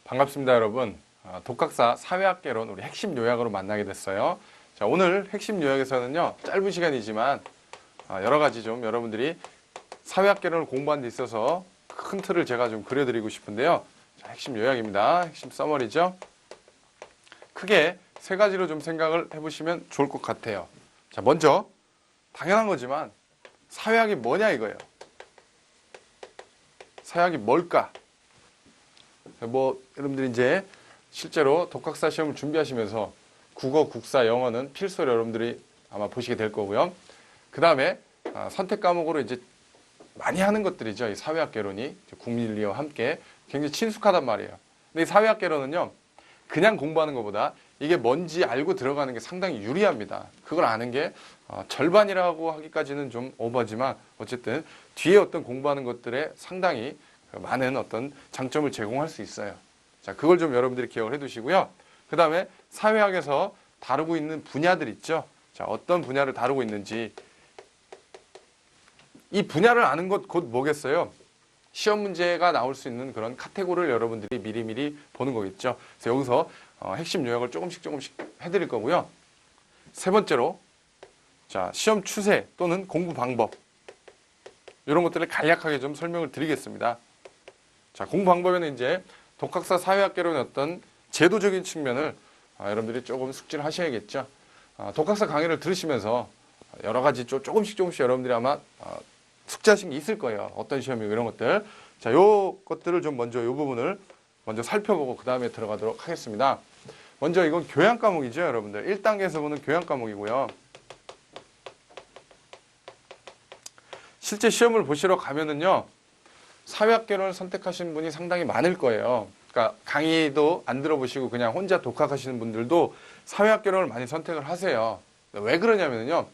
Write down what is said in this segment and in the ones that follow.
반갑습니다, 여러분. 독학사 사회학개론 우리 핵심 요약으로 만나게 됐어요. 자, 오늘 핵심 요약에서는요, 짧은 시간이지만 여러 가지 좀 여러분들이 사회학개론을 공부하는 데 있어서 큰 틀을 제가 좀 그려드리고 싶은데요. 자, 핵심 요약입니다. 핵심 서머리죠. 크게 세 가지로 좀 생각을 해보시면 좋을 것 같아요. 자, 먼저 당연한 거지만 사회학이 뭐냐 이거예요. 사회학이 뭘까? 여러분들이 이제 실제로 독학사 시험을 준비하시면서 국어, 국사, 영어는 필수로 여러분들이 아마 보시게 될 거고요. 그 다음에 선택 과목으로 이제 많이 하는 것들이죠. 이 사회학개론이 국민윤리와 함께 굉장히 친숙하단 말이에요. 근데 이 사회학개론은요, 그냥 공부하는 것보다 이게 뭔지 알고 들어가는 게 상당히 유리합니다. 그걸 아는 게 절반이라고 하기까지는 좀 오버지만 어쨌든 뒤에 어떤 공부하는 것들에 상당히 많은 어떤 장점을 제공할 수 있어요. 자, 그걸 좀 여러분들이 기억을 해 두시고요. 그 다음에 사회학에서 다루고 있는 분야들 있죠. 자, 어떤 분야를 다루고 있는지 이 분야를 아는 것 곧 뭐겠어요? 시험 문제가 나올 수 있는 그런 카테고리를 여러분들이 미리미리 보는 거겠죠. 그래서 여기서 핵심 요약을 조금씩 해드릴 거고요. 세 번째로 자, 시험 추세 또는 공부 방법 이런 것들을 간략하게 좀 설명을 드리겠습니다. 자, 공부 방법에는 이제 독학사 사회학개론의 어떤 제도적인 측면을 여러분들이 조금 숙지를 하셔야겠죠. 독학사 강의를 들으시면서 여러 가지 조금씩 여러분들이 아마 숙지하신 게 있을 거예요. 어떤 시험이고 이런 것들. 자, 요 것들을 좀 먼저 요 부분을 먼저 살펴보고 그 다음에 들어가도록 하겠습니다. 먼저 이건 교양 과목이죠, 여러분들. 1단계에서 보는 교양 과목이고요. 실제 시험을 보시러 가면은요, 사회학개론을 선택하시는 분이 상당히 많을 거예요. 그러니까 강의도 안 들어보시고 그냥 혼자 독학하시는 분들도 사회학개론을 많이 선택을 하세요. 왜 그러냐면요,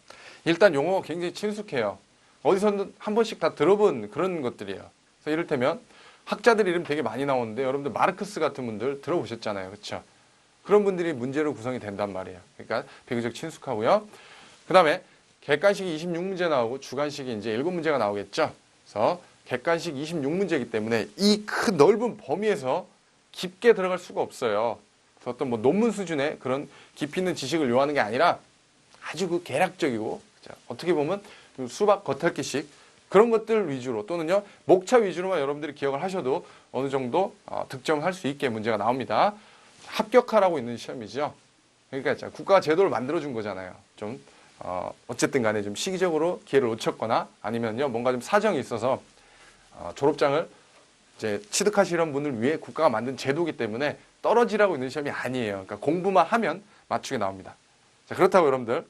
일단 용어가 굉장히 친숙해요. 어디서든 한 번씩 다 들어본 그런 것들이에요. 그래서 이를테면 학자들 이름 되게 많이 나오는데 여러분들 마르크스 같은 분들 들어보셨잖아요. 그렇죠? 그런 분들이 문제로 구성이 된단 말이에요. 그러니까 비교적 친숙하고요. 그 다음에 객관식이 26문제 나오고 주관식이 이제 7문제가 나오겠죠. 그래서 객관식 26문제이기 때문에 이 큰 넓은 범위에서 깊게 들어갈 수가 없어요. 그래서 어떤 논문 수준의 그런 깊이 있는 지식을 요하는 게 아니라 아주 그 개략적이고, 어떻게 보면 수박 겉핥기식 그런 것들 위주로 또는요, 목차 위주로만 여러분들이 기억을 하셔도 어느 정도 득점을 할 수 있게 문제가 나옵니다. 합격하라고 있는 시험이죠. 그러니까 국가가 제도를 만들어준 거잖아요. 좀 어쨌든 간에 좀 시기적으로 기회를 놓쳤거나 아니면요, 뭔가 좀 사정이 있어서 졸업장을 이제 취득하시는 분을 위해 국가가 만든 제도이기 때문에 떨어지라고 있는 시험이 아니에요. 그러니까 공부만 하면 맞추게 나옵니다. 자, 그렇다고 여러분들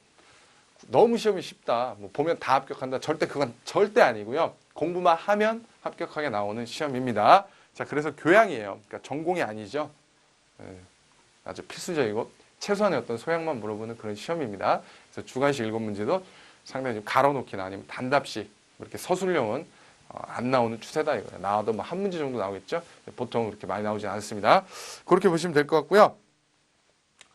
너무 시험이 쉽다, 보면 다 합격한다, 그건 절대 아니고요. 공부만 하면 합격하게 나오는 시험입니다. 자, 그래서 교양이에요. 그러니까 전공이 아니죠. 아주 필수적이고 최소한의 어떤 소양만 물어보는 그런 시험입니다. 그래서 주관식 7문제도 상당히 좀 가로놓기나 아니면 단답식 이렇게 서술형은 안 나오는 추세다 이거예요. 나와도 한 문제 정도 나오겠죠. 보통 그렇게 많이 나오진 않습니다. 그렇게 보시면 될 것 같고요.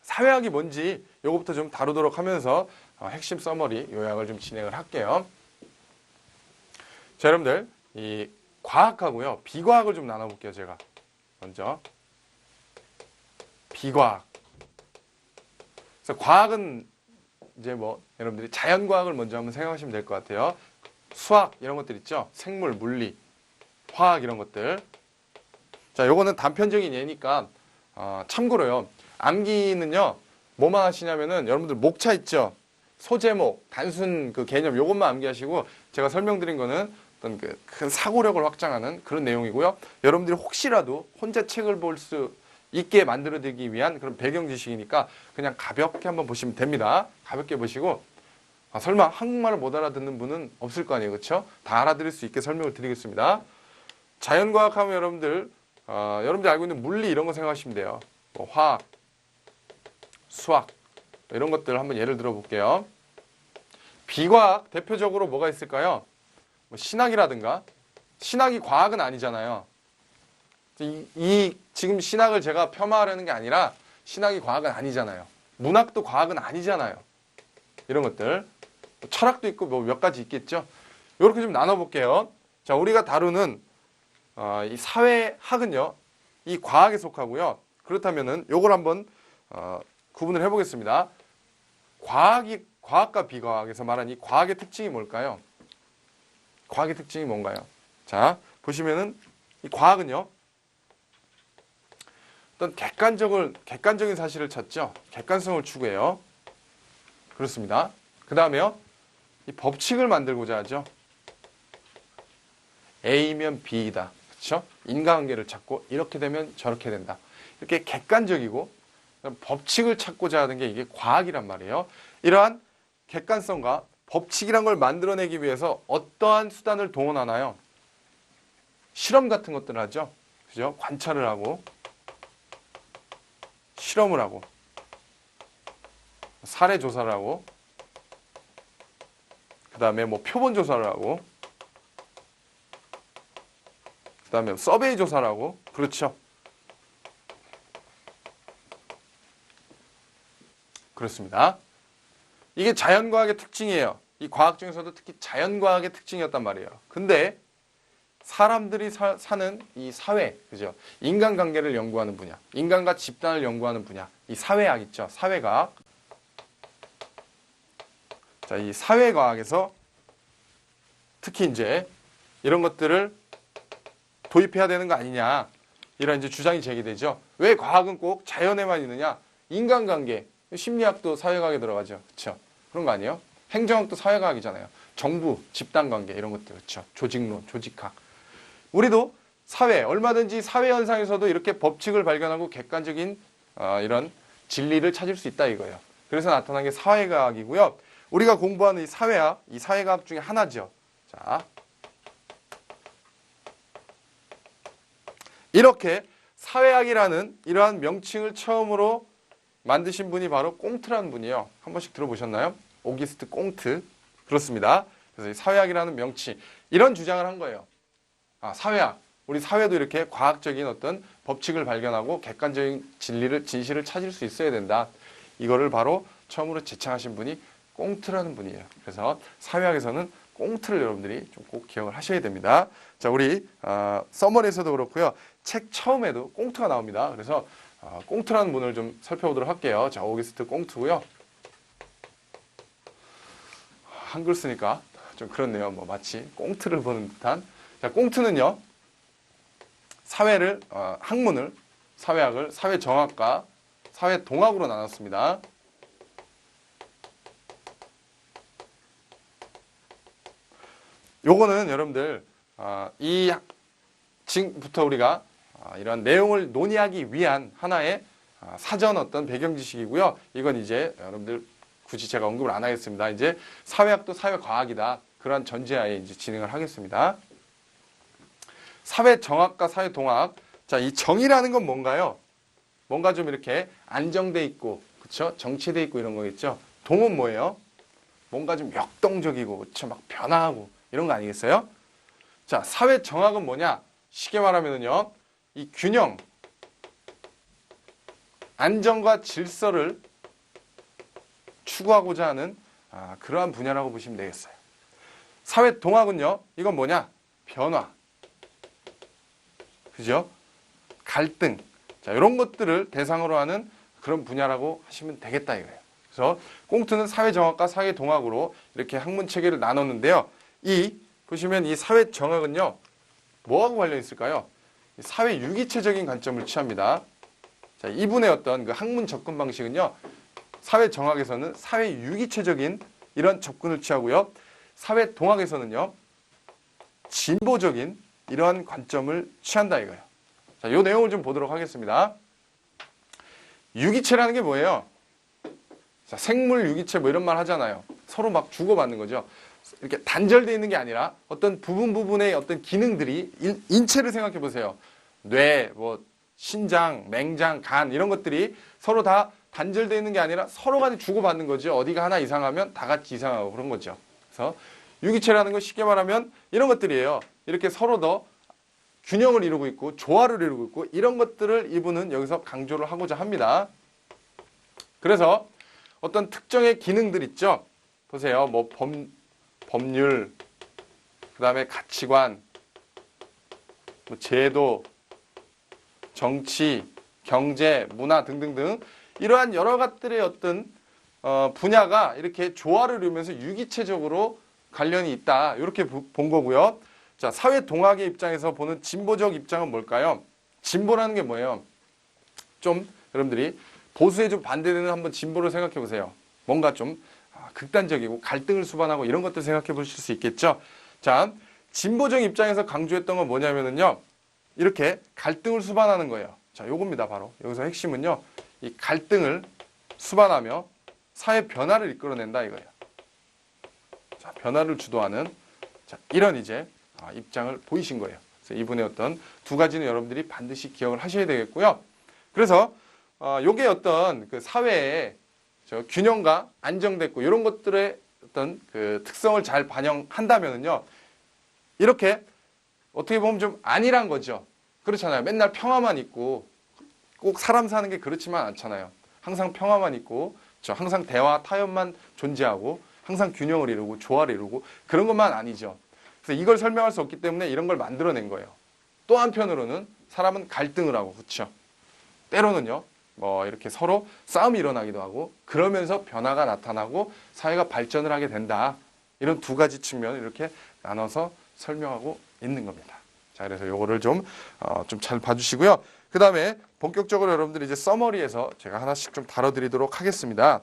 사회학이 뭔지 이것부터 좀 다루도록 하면서 핵심 서머리 요약을 좀 진행을 할게요. 자, 여러분들 이 과학하고요, 비과학을 좀 나눠볼게요. 제가 먼저 비과학. 그래서 과학은 이제 여러분들이 자연과학을 먼저 한번 생각하시면 될 것 같아요. 수학 이런 것들 있죠. 생물, 물리, 화학 이런 것들. 자, 요거는 단편적인 예니까 참고로요, 암기는요 뭐만 하시냐면은 여러분들 목차 있죠. 소제목, 단순 그 개념 요것만 암기하시고, 제가 설명드린 거는 어떤 그 큰 사고력을 확장하는 그런 내용이고요. 여러분들이 혹시라도 혼자 책을 볼 수 있게 만들어드리기 위한 그런 배경 지식이니까 그냥 가볍게 한번 보시면 됩니다. 가볍게 보시고, 설마 한국말을 못 알아듣는 분은 없을 거 아니에요. 그렇죠? 다 알아들을 수 있게 설명을 드리겠습니다. 자연과학 하면 여러분들 알고 있는 물리 이런 거 생각하시면 돼요. 화학, 수학 이런 것들 한번 예를 들어 볼게요. 비과학 대표적으로 뭐가 있을까요? 신학이라든가. 신학이 과학은 아니잖아요. 지금 신학을 제가 폄하하려는 게 아니라 신학이 과학은 아니잖아요. 문학도 과학은 아니잖아요. 이런 것들. 철학도 있고 몇 가지 있겠죠. 이렇게 좀 나눠볼게요. 자, 우리가 다루는 이 사회학은요, 이 과학에 속하고요. 그렇다면은 요걸 한번 구분을 해보겠습니다. 과학과 비과학에서 말하는 이 과학의 특징이 뭘까요? 과학의 특징이 뭔가요? 자, 보시면은 이 과학은요. 어떤 객관적인 사실을 찾죠. 객관성을 추구해요. 그렇습니다. 그 다음에요. 이 법칙을 만들고자 하죠. A면 B이다. 그렇죠? 인과관계를 찾고 이렇게 되면 저렇게 된다. 이렇게 객관적이고 법칙을 찾고자 하는 게 이게 과학이란 말이에요. 이러한 객관성과 법칙이란 걸 만들어내기 위해서 어떠한 수단을 동원하나요? 실험 같은 것들을 하죠. 그죠? 관찰을 하고 실험을 하고 사례 조사를 하고 그 다음에 뭐 표본 조사를 하고 그 다음에 서베이 조사를 하고 그렇죠. 그렇습니다. 이게 자연과학의 특징이에요. 이 과학 중에서도 특히 자연과학의 특징이었단 말이에요. 근데 사람들이 사는 이 사회, 그죠? 인간관계를 연구하는 분야, 인간과 집단을 연구하는 분야, 이 사회학 있죠? 사회과학. 자, 이 사회과학에서 특히 이제 이런 것들을 도입해야 되는 거 아니냐, 이런 이제 주장이 제기되죠. 왜 과학은 꼭 자연에만 있느냐? 인간관계, 심리학도 사회과학에 들어가죠. 그렇죠? 그런 거 아니에요? 행정학도 사회과학이잖아요. 정부, 집단관계 이런 것들 그렇죠. 조직론, 조직학. 우리도 사회, 얼마든지 사회 현상에서도 이렇게 법칙을 발견하고 객관적인 이런 진리를 찾을 수 있다 이거예요. 그래서 나타난 게 사회과학이고요. 우리가 공부하는 이 사회학, 이 사회과학 중에 하나죠. 자, 이렇게 사회학이라는 이러한 명칭을 처음으로 만드신 분이 바로 꽁트라는 분이에요. 한 번씩 들어보셨나요? 오기스트 꽁트. 그렇습니다. 그래서 이 사회학이라는 명칭, 이런 주장을 한 거예요. 아, 사회학. 우리 사회도 이렇게 과학적인 어떤 법칙을 발견하고 객관적인 진실을 찾을 수 있어야 된다. 이거를 바로 처음으로 제창하신 분이 꽁트라는 분이에요. 그래서 사회학에서는 꽁트를 여러분들이 좀 꼭 기억을 하셔야 됩니다. 자, 우리 서머리에서도 그렇고요. 책 처음에도 꽁트가 나옵니다. 그래서 꽁트라는 분을 좀 살펴보도록 할게요. 자, 오기스트 꽁트고요. 한글 쓰니까 좀 그렇네요. 뭐 마치 꽁트를 보는 듯한. 자, 꽁트는요. 사회를 학문을 사회학을 사회정학과 사회동학으로 나눴습니다. 요거는 여러분들 지금부터 우리가 이런 내용을 논의하기 위한 하나의 사전 어떤 배경 지식이고요. 이건 이제 여러분들 굳이 제가 언급을 안 하겠습니다. 이제 사회학도 사회과학이다. 그러한 전제하에 이제 진행을 하겠습니다. 사회정학과 사회동학. 자, 이 정의라는 건 뭔가요? 뭔가 좀 이렇게 안정돼 있고, 그렇죠? 정체돼 있고 이런 거겠죠. 동은 뭐예요? 뭔가 좀 역동적이고, 그렇죠? 막 변화하고 이런 거 아니겠어요? 자, 사회정학은 뭐냐? 쉽게 말하면요, 이 균형, 안정과 질서를 추구하고자 하는 그러한 분야라고 보시면 되겠어요. 사회동학은요, 이건 뭐냐? 변화, 그죠? 갈등, 자, 이런 것들을 대상으로 하는 그런 분야라고 하시면 되겠다 이거예요. 그래서 꽁트는 사회정학과 사회동학으로 이렇게 학문 체계를 나눴는데요. 보시면 이 사회정학은요, 뭐하고 관련 있을까요? 사회 유기체적인 관점을 취합니다. 자, 이분의 어떤 그 학문 접근 방식은요, 사회정학에서는 사회 유기체적인 이런 접근을 취하고요. 사회동학에서는요, 진보적인 이러한 관점을 취한다 이거예요. 자, 이 내용을 좀 보도록 하겠습니다. 유기체라는 게 뭐예요? 자, 생물 유기체 뭐 이런 말 하잖아요. 서로 막 주고받는 거죠. 이렇게 단절되어 있는 게 아니라 어떤 부분의 어떤 기능들이 인체를 생각해 보세요. 뇌, 뭐 신장, 맹장, 간 이런 것들이 서로 다 단절되어 있는 게 아니라 서로 간에 주고받는 거죠. 어디가 하나 이상하면 다 같이 이상하고 그런 거죠. 그래서 유기체라는 건 쉽게 말하면 이런 것들이에요. 이렇게 서로 더 균형을 이루고 있고 조화를 이루고 있고 이런 것들을 이분은 여기서 강조를 하고자 합니다. 그래서 어떤 특정의 기능들 있죠. 보세요. 뭐 법률, 그 다음에 가치관, 뭐 제도, 정치, 경제, 문화 등등등 이러한 여러 가지들의 어떤 분야가 이렇게 조화를 이루면서 유기체적으로 관련이 있다. 이렇게 본 거고요. 자, 사회 동학의 입장에서 보는 진보적 입장은 뭘까요? 진보라는 게 뭐예요? 좀 여러분들이 보수에 좀 반대되는 한번 진보를 생각해 보세요. 뭔가 좀 극단적이고 갈등을 수반하고 이런 것들 생각해 보실 수 있겠죠. 자, 진보적 입장에서 강조했던 건 뭐냐면은요. 이렇게 갈등을 수반하는 거예요. 자, 요겁니다. 바로 여기서 핵심은요. 이 갈등을 수반하며 사회 변화를 이끌어낸다 이거예요. 자, 변화를 주도하는 자, 이런 이제 입장을 보이신 거예요. 그래서 이분의 어떤 두 가지는 여러분들이 반드시 기억을 하셔야 되겠고요. 그래서 요게 어떤 그 사회의 균형과 안정됐고 이런 것들의 어떤 그 특성을 잘 반영한다면은요. 이렇게 어떻게 보면 좀 안일한 거죠. 그렇잖아요. 맨날 평화만 있고 꼭 사람 사는 게 그렇지만 않잖아요. 항상 평화만 있고 항상 대화, 타협만 존재하고 항상 균형을 이루고 조화를 이루고 그런 것만 아니죠. 그래서 이걸 설명할 수 없기 때문에 이런 걸 만들어낸 거예요. 또 한편으로는 사람은 갈등을 하고 그렇죠. 때로는요. 뭐 이렇게 서로 싸움이 일어나기도 하고 그러면서 변화가 나타나고 사회가 발전을 하게 된다. 이런 두 가지 측면을 이렇게 나눠서 설명하고 있는 겁니다. 자, 그래서 요거를 좀 잘 봐주시고요. 그 다음에 본격적으로 여러분들이 이제 서머리에서 제가 하나씩 좀 다뤄드리도록 하겠습니다.